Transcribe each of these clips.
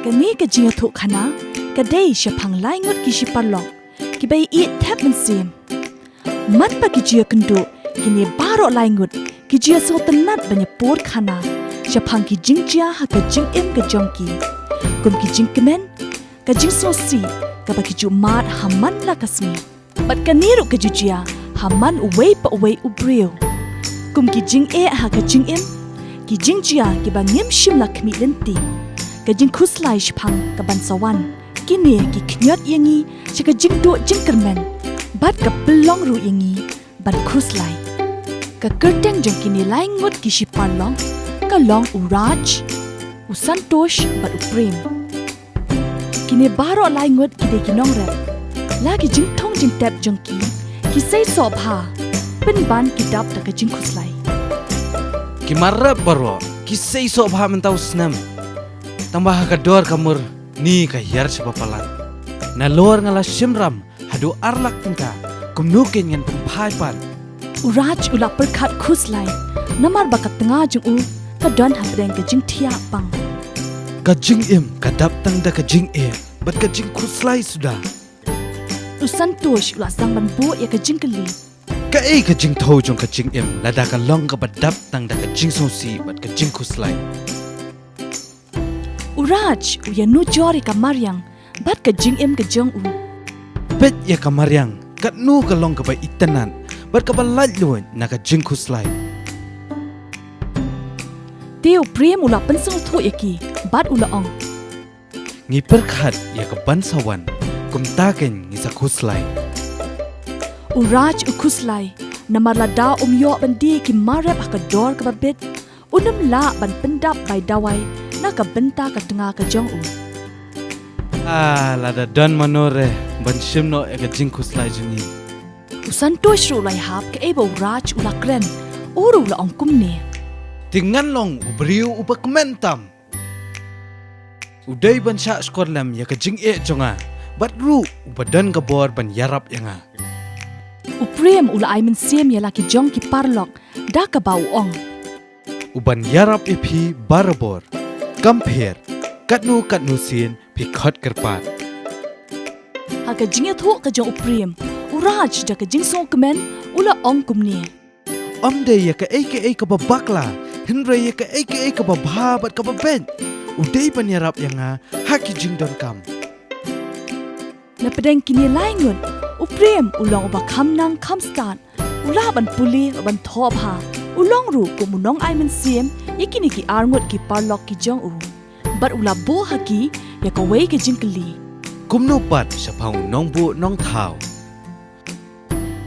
Kani ka jinga thuk khana ka dei shapang lai ngut ki shi parlok ki bai I thap man sim man pa ki jia kendo kini baro lai ngut ki jia so tanat banya por khana shapang ki jingjia ha ka jing em ka jongki kum ki jing kemen ka jing so si ka ba ki ju mat haman la kasmi bat kaniru ka jujia haman uwei pa uwei ubreu kum ki jing e ha ka jing em ki jingjia ki ba ngem shim la khmi lenti ka jing khuslai shpang ka ban sawan kini ki knyot yangi chika jing do jing kermen bat ka pelong ru yangi ban khuslai ka kerteng jong kini lai ngut ki shi parlong ka long uraj usantosh bat uprem kini baro lai ngut ki de kinong rep la ki jing thong jing tap jong ki sei so pha pen ban ki dap ta ka jing khuslai ki marap baro ki sei so pha mentau snam tambah ka dor kamur ni ka yar sepapalan na lor ngala simram hadu arlak tingka kumnukin ngan pemphai pan uraj ula perkhat khuslai namar bakat tengah jung u ka don habreng ka jing thia pang ka jing em ka dap tang da ka jing e bat ka jing khuslai sudah usantosh ula sang ban bo ya ka jing kali ka e ka jing tho jong ka jing em lada ka long ka badap tang da ka jing so si bat ka jing khuslai uraj uya nu jori ka maryang bat ka jing em ka jong u bet ya ka maryang kat nu ka long ka ba itanan bat ka ba laj luan na ka jing khuslai teu prem ula pensong tho yaki bat ula ong ngi perkhat ya ka ban sawan kum ta ken ngi sa khuslai uraj u khuslai namar la da yo bandi ki marep ka dor ka babet unam la ban pendap bai dawai na ka benta ka tengah ka jong u lada don manore ban shimno e ka jing khuslai jungi usantosh ru lai hap ka ebo uraj ula kren uru la ong kumne tingan long ubriu upakmentam udai ban sha skorlam ya ka jing e jonga bat ru ubadan ka bor ban yarap yanga uprem ula ai men sem ya la ki jong ki parlok da ka bau ong uban yarap e phi barabor kampher katnu sin phi khat karpat ha ka jing tho ka jong uprem uraj da ka jing so kemen ula ong kumne amde ya ka aka ka ba bakla hinre ya ka aka ka ba bha bat ka ba ben udai ban yarap yanga haki jing don kam na pedeng kini lai ngut uprem ulong uba kham nang kham start ula ban puli ban thop ha ulong ru ko munong ai men siem yakini ki arngot ki parlok ki jong u bat ula bo haki ya ka wei ki jingkli kumno pat sapau nong bu nong thau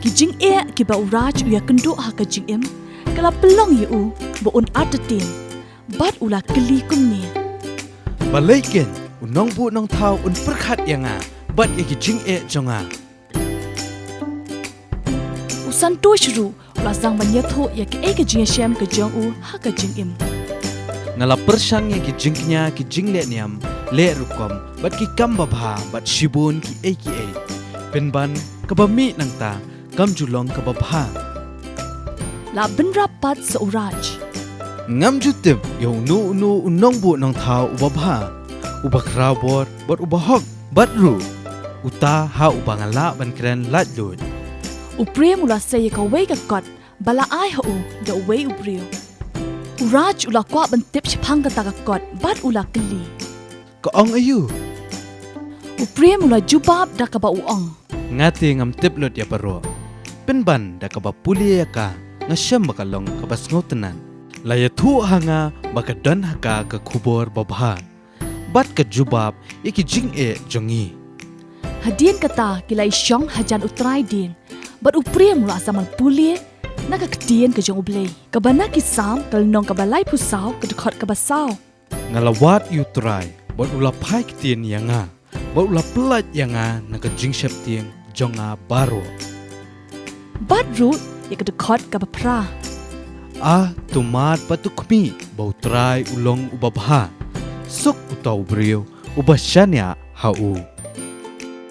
ki jing e ki ba uraj ya kendo ha ka jing em kala pelong yu u bo un atatin bat ula kli kumni balaiken unong bu nong thau un perkhat yanga bat e ki jing e jonga usantosh ru ula sang ban ya tho ya ki e ka jing shem ka jong u ha ka jing em nala persang ya ki jingnya ki jingle niam le rukom bat ki kamba bha bat shibun ki e penban kabami nangta kam julong kababha la benra pat sa uraj ngam jutip yo nu unong bu nong thau ubabha ubakra bor bat ubahok bat ru uta ha ubangala ban kren latlut uprem ula say ka wei ka kot bala ai ha u da wei ubreo uraj ula kwa ban tip chphang ka ta ka kot bat ula kli ka ong ayu uprem ula jubab da ka ba u ong ngati ngam tip lot ya paro penban da ka ba pulia ka ngasham ba kalong ka bas ngotenan la ya thu hanga ba ka dan haka ka khubor babha bat ka jubab iki jing e jongi hadien kata kilai shong hajan utrai din bat uprem ula saman pulie na ka ktien ka jong ublei ka bana ki sam kal nong ka balai pusau ka khot ka basaw ngalawat yu try bat ula phai ktien yanga bat ula plat yanga na ka jing shep tieng jonga baro bat ru ya ka khot ka bapra tumat patukmi bau try ulong ubabha sok utau brio ubashanya hau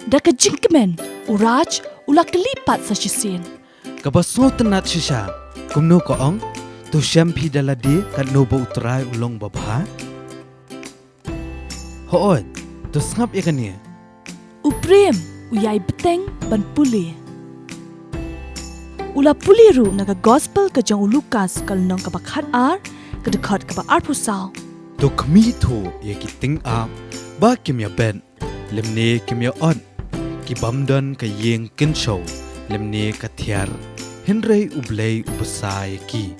da ka jingkemen uraj ula kelipat sa sisen kabasot nat shisha kumno ko ong tu syampi daladi kan no bau try ulong babha Hoon, to ngap ikania. Uprem uyai beteng ban puli. Ula puli ru naga gospel ka jang Lukas kal nong ka bakhat ar ka dekat ka ba ar pusau. To kami to ye ki ting ap ba kim ya ben lemne kim ya on ki bamdan ka yeng kin show lemne ka thiar henrei ublei ubasai ki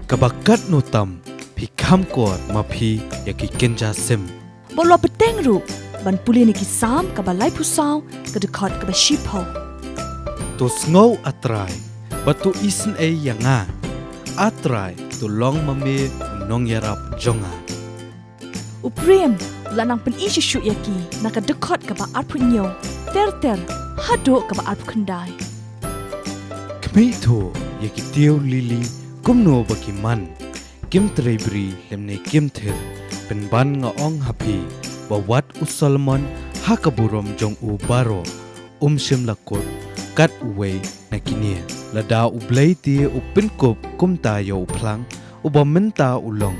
ka bakat no tam phi kham kor ma phi ya ki kenja sim Bolo beteng ru ban puli ni ki sam ka ba lai pusau ka dekat ka ba shipo. to sngau atrai batu isen e yanga atrai to long mame nong yarap jonga Uprem lanang pen isu yaki naka dekat ka ba ar punyo ter hado ka ba ar khandai. kami to ye ki tiu lili kumno baki man kim trebri lemne kim thir pen ban nga ong happy ba wat usalmon hakaburom jong u baro shim lakot kat uwe nakinia lada ublei ti upin kop kumta yo plang ubamenta ulong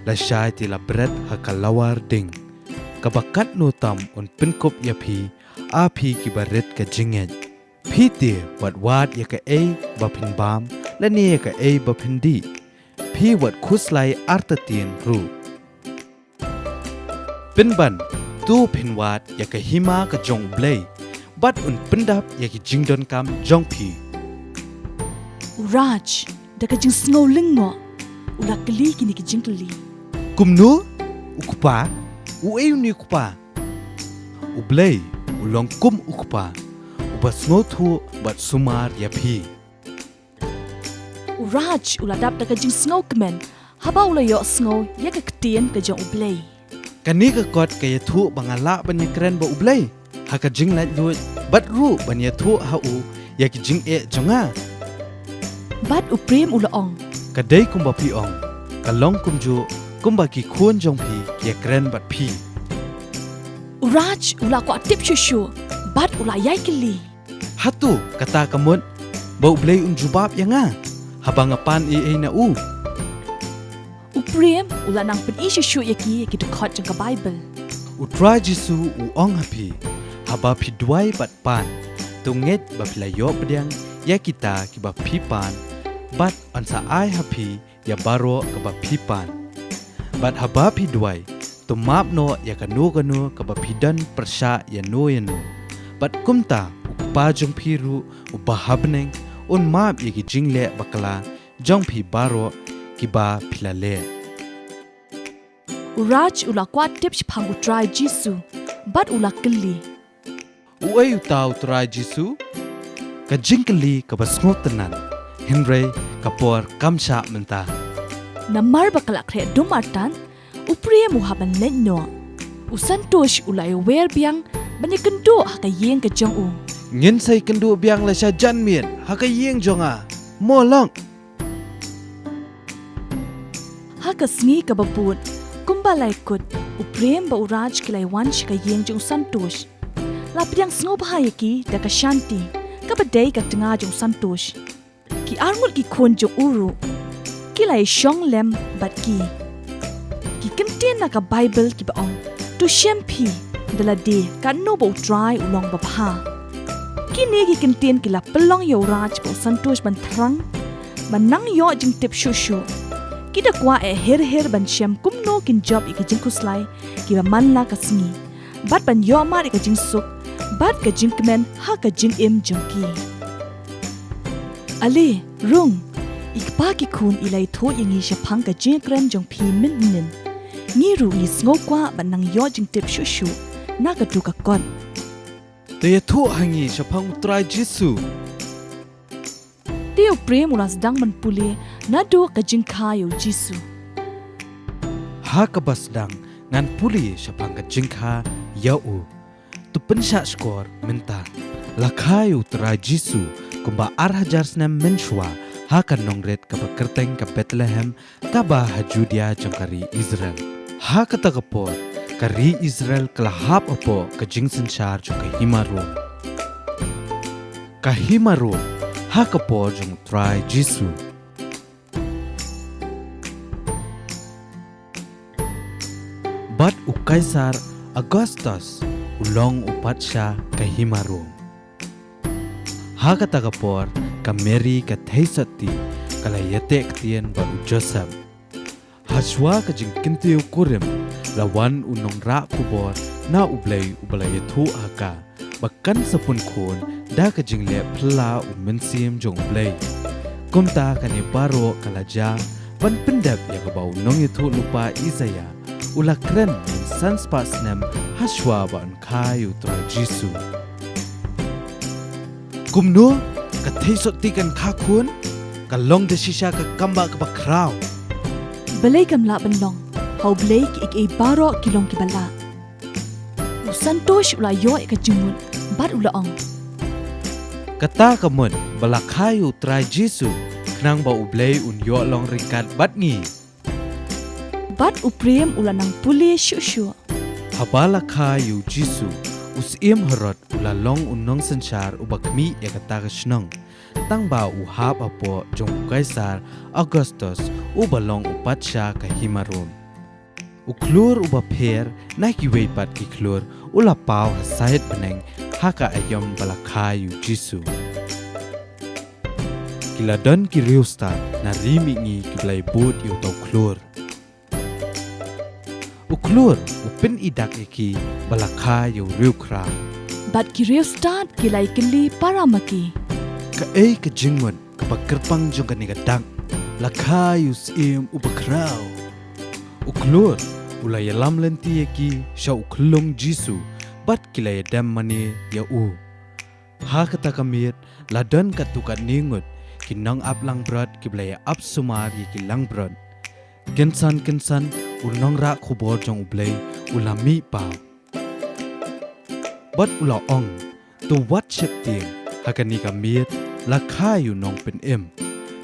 la shai ti la bread hakalawar ding kabakat no tam on pin kop yapi api ki baret ka jinget phi ti wat ya ka e ba phin bam la ne ka e ba phin di phi wat khuslai artatien ru pin ban tu phin wat ya ka hima ka jong blei bat un pendap ya ki jingdon kam jong phi Raj daga jing snow lingo ula kali kini ki jing kali. kumnu ukpa ueuni ukpa ublei ulong kum ukpa ubasno thu bat sumar ya phi Raj ula dap daga jing snow kemen haba ula yo snow ya ka ktien ka jong ublei. kani ka kot ka ya thu bangala ban kren ba ublei ha ka jing lai lu bat ru ban ya thu ha u ya ki jing e jonga Bat uprem ula ong. ka dei kum ba phi ong ka long kum ju kum ba ki khon jong phi ya kren bat phi Raj ula ko tip shushu bat ula yai kili. hatu kata kamut ba ublei jubab yanga habang apan e na u Uprem ula nang pen isu yaki ki dekat jang ka Bible. utra jisu u ong happy haba phi duai bat pan tunget ba philayo pediang ya kita ki ba phi pan bat ansa ai happy ya baro ka ba phi pan bat haba phi duai to map no ya kanu ka ba phi dan persha ya no bat kumta ukpa jong phi ru u ba habneng un map ye ki jingle bakala jong phi baro ki ba philale Raj ula ko tip phang utrai Jisu bat ula kili. uai utau trai jisu ka jingkali ka basngotanan henry kapor kamsha menta Namar bakala kre dumatan uprem haban lenno. Usantosh ula wer biang banikendo haka yeng ka jong u. ngin sai kendu biang la sha janmien haka yeng jonga molong Haka sngi ka babut kumba lai kut uprem ba uraj kilai wanch ka yeng jong santosh. La piang sngo bahayaki da ka shanti ka badai ka tinga jong santosh. Ki armut ki khon jong uru kilai shong lem bat ki kentien na ka Bible ki baong tu shempi dala de ka no bo dry ulong ba pha kini ki kentien ki la pelong yo raj bo santosh ban thrang manang yo jing tip shushu kita kwa e her ban shem kumno kin job ik jing kuslai ki ba man la ka sngi bat ban yo ma ka jing suk bat ka jing kmen ha ka jing im jongki ale rung ikpa ki khun ilai tho yangi shapang ka jing kren jong phi min nin ni ru ni sngo kwa ban nang yo jing tip shushu na ka du ka kon te thu hangi shapang trai jisu Teo prem ulas dang man pule na do ka jing khayo Jisu. ha ka basdang ngan puli shapang ka jingkha ya u tu pensha skor menta la khayu trai jisu kumba arhajar snam menshwa ha ka nongret ka bakerteng ka Bethlehem ka ba hajudia jangkari Israel ha ka takapor kari Israel kala hap opo ka jingsen shar jo ka himaro ha ka por jong trai jisu bat u kaisar Agustus ulong upatsya kahimarum. Hakata kapor ka Mary ka Thaisati kalayate ktien baru Joseph. Hashwa ka jing kintiu kurim lawan unong ra kubor na ublay yathu haka bakan sapun kun da ka jing le pla umensim jong ublay. Kumta ka ni baro kalaja ban pendap ya ka bau nong yathu lupa Isaya ula kren min sanspa snem hashwa ba an kayu tra Jisu. Kumno ka Thaisati kan kha kun ka long de shisha ka kamba ka bakraw. Balay kamla banlong, hau balay ki ik baro kilong ki bala. Usantosh ula yo ka jingmun, bat ula ong. Kata kamun balakayu try Jisu knang ba ublay unyo long ringkat bat ngi. Bat uprem ula nang puli syusyu. Habalakayu Jisu usim harot ula long unong sensyar ubakmi ya kata kasnong. Tang ba uhap apo jong Kaisar Augustus ubalong upatsya kahimarum. Uklur uba per na kiweipat kiklur ula pau hasahit beneng haka ayom balakayu Jisu. Kiladon kiriusta na rimingi kiblay bud yu tau klur. Uklur upin idak iki balakayu riukra. Bat kiriu start kilay kili paramaki. Kaay ka jingmon kapag kerpang jong kanigadang lakayu sim ubakraw. Uklur ulay alam lenti eki siya uklong Jisu bat kilay dam mani ya u. Ha kata kamit ladan katukat ningut kinang aplang brad kiblay ap sumar yeki lang brad. Kensan unong ra kubor jong ublay ulami pa. Bat ula ong to wat shakti hakani kamit lakayu nong pen em.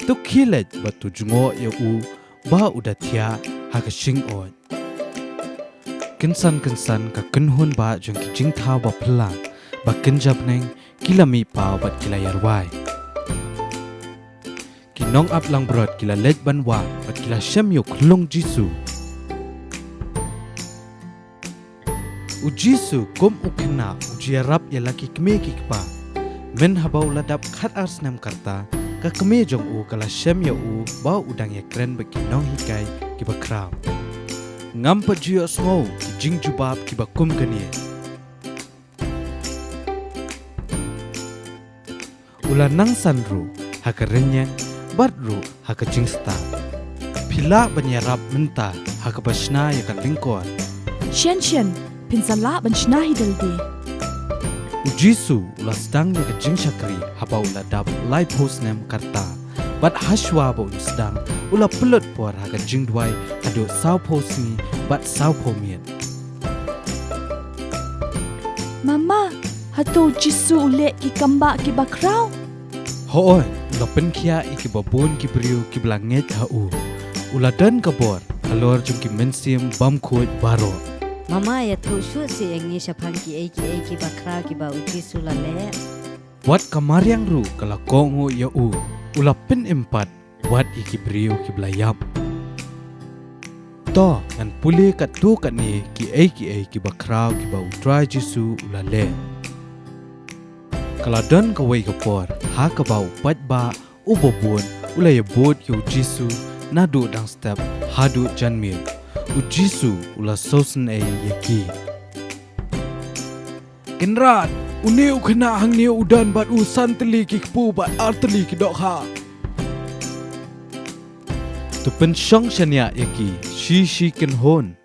Tu kilet bat tu jungo ya u ba udatia hakashing ot. Kensan ka kenhun ba jong kijing thaw ba plang ba kenjap neng kilami pa bat kilayarwai. Kinong ap lang brod kila lej banwa bat kila shem yok long Jisu. U Jisu kom ukena ujiarap ya laki kme kikpa. Men habaw ladap khat ars nam karta ka kme jong u kala shem ya u ba udang ya kren ba kinong hikai ki ba kraw. Ngam pa jiyo smo ki jing jubab ki ba kum kaniye. Ula nang sanru haka renyang badru haka jingsta. Pila banyarap menta haka basna ya ka lingkor. Shen pinsala banshna hidaldi. Jisu ula sedang ya ka jing syakri haba ula dap lai post nem karta. Bat hashwa ba ula sedang ula pelot por haka jing duai hadu saw post ni bat saw pomian. Mama, hato Jisu ule ki kamba ki bakraw. Hoon, ula penkia iki babon ki beriu ki belanget hau. Ula dan kabor halor jung ki mensim bam khoj baro. Mama ya tu shu si engi shapang ki bakra ki ba uji sulale. Wat kamariang ru kala kongo ya u. Ula pen empat wat iki beriu ki belayap. To an puli kat tu kat ni ki bakra ki ba utrai Jisu ula le. Kala don kawai kapor ha ka bau pat ba ubobon ula ya bod yo Jisu na do dang step hadu janmil. U Jisu ula sosen yaki. Kenrat uneu kena hang ni udan bat u santeli ki kpu bat arteli ki dok ha. Tu pen shong shanya yaki shi ken hon.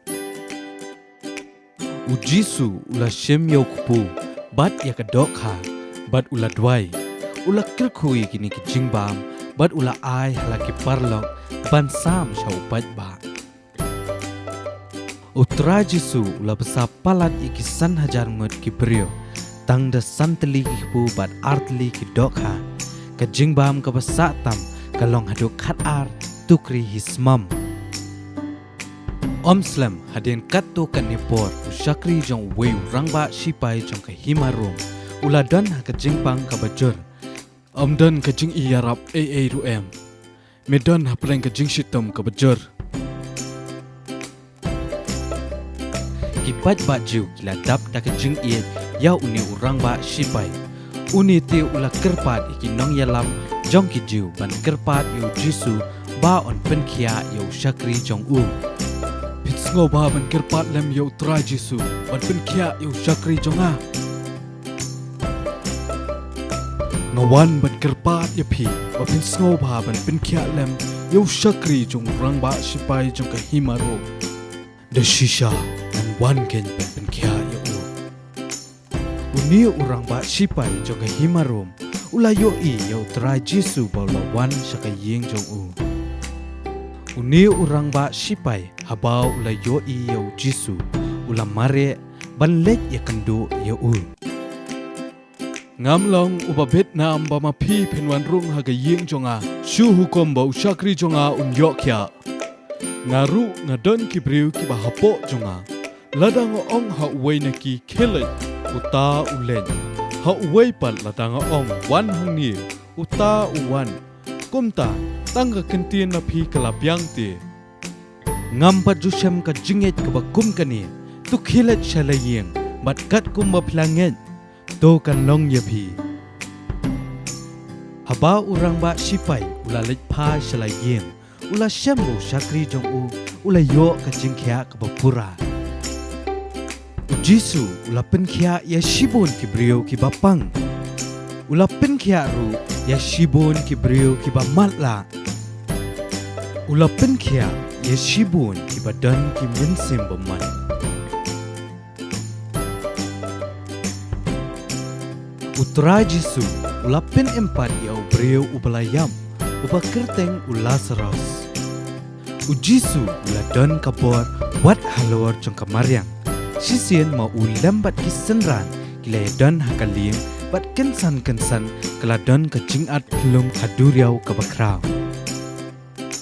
U Jisu ula shem yo kpu bat ya ka dok ha. Bat ula dwai ula kirkhui kini ki jingbam bat ula ai halaki parlok ban sam shau pat ba. Utra Jisu ula besa palat iki san hajar ngut ki brio tang da santeli ki pu bat artli ki dokha ka jingbam ka besa tam ka long hadu khat ar tukri hismam. Omslam hadin katto kan nipor ushakri jong weu rangba shipai jong ka himarum. Ula dan ka jingpang ka bajur. Dan ka jing iyarap ruem. Medan hapreng ka jing shitam ka bajur. Ki bat ba jiu kila dap da ka jing ie ya uni urang ba shipai uni te ula kerpat iki nong yalam jong ki jiu ban kerpat yu jisu ba on pen khia yu shakri jong u pitsngo ba ban kerpat lem yu tra jisu ban pen khia yu shakri jong a ngawan ban kerpat ya phi ba pitsngo ba ban pen khia lem yu shakri jong rang ba shipai jong ka himaro the shisha and one ken pen khia yu uni urang ba shipai jong ka himarom ula yo I yo try jisu ba lo wan shaka ying jong u uni urang ba shipai habau ula yo I yo jisu ula mare ban lek ya kandu yo u ngam long uba Vietnam ba ma phi phenwan rung ha ga ying jonga shu hukom ba ushakri jonga yo kya ngaru ngadon ki briu ki ba hapo jonga ladang ong ha uwei ki khele uta ulen ha uwei pal ladang ong wan hang ni uta uwan kumta tangga kentin na phi kala byang te ngam pa jusem ka jinget ka ba kum kani tu khilet shalayeng bat kat kum ba phlangen to kan long ye phi haba urang ba sipai ula lech pha shalayeng ula shemu shakri jong u ula yo ka jingkhya ka ba pura jisu ula penkhya ya shibon ki brio ki bapang ula penkhya ru ya shibon ki brio ki ba matla ula penkhya ya shibon ki badan ki mensim baman utra jisu ula pen empat ya brio ubalayam uba kerteng ulasaros ujisu ula don kabor wat halor jong kamaryang sisien ma ulambat kisenran kila don hakaling bat kensan kala don ka jingat plum haduriau ka bakrau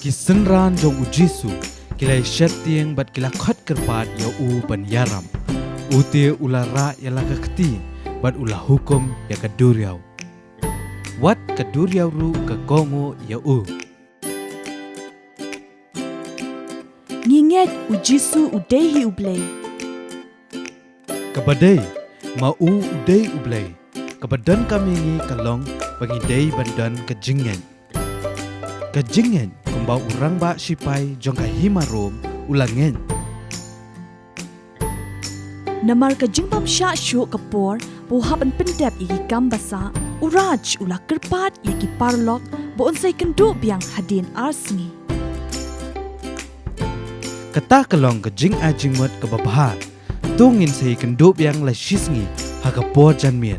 kisenran jong ujisu kila syatieng bat kila khat kerpat ya u ban yaram ute ulara ya laka keti bat ulah hukum ya kaduriau wat kaduriau ru ka gongo ya u nginget ujisu udehi ublay kabadai mau udai ublai kabadan kami ni kalong bagi dai bandan kejingen kumbau urang ba sipai jong ka himarom ulangen namar ka jingbam sha shu kapor bu haban pendap igi kambasa uraj ula kerpat igi paralok bo onsai kendu biang hadin arsni kata kalong kejing ajingmot kababha tungin sei kendop yang la shisngi haga por janmien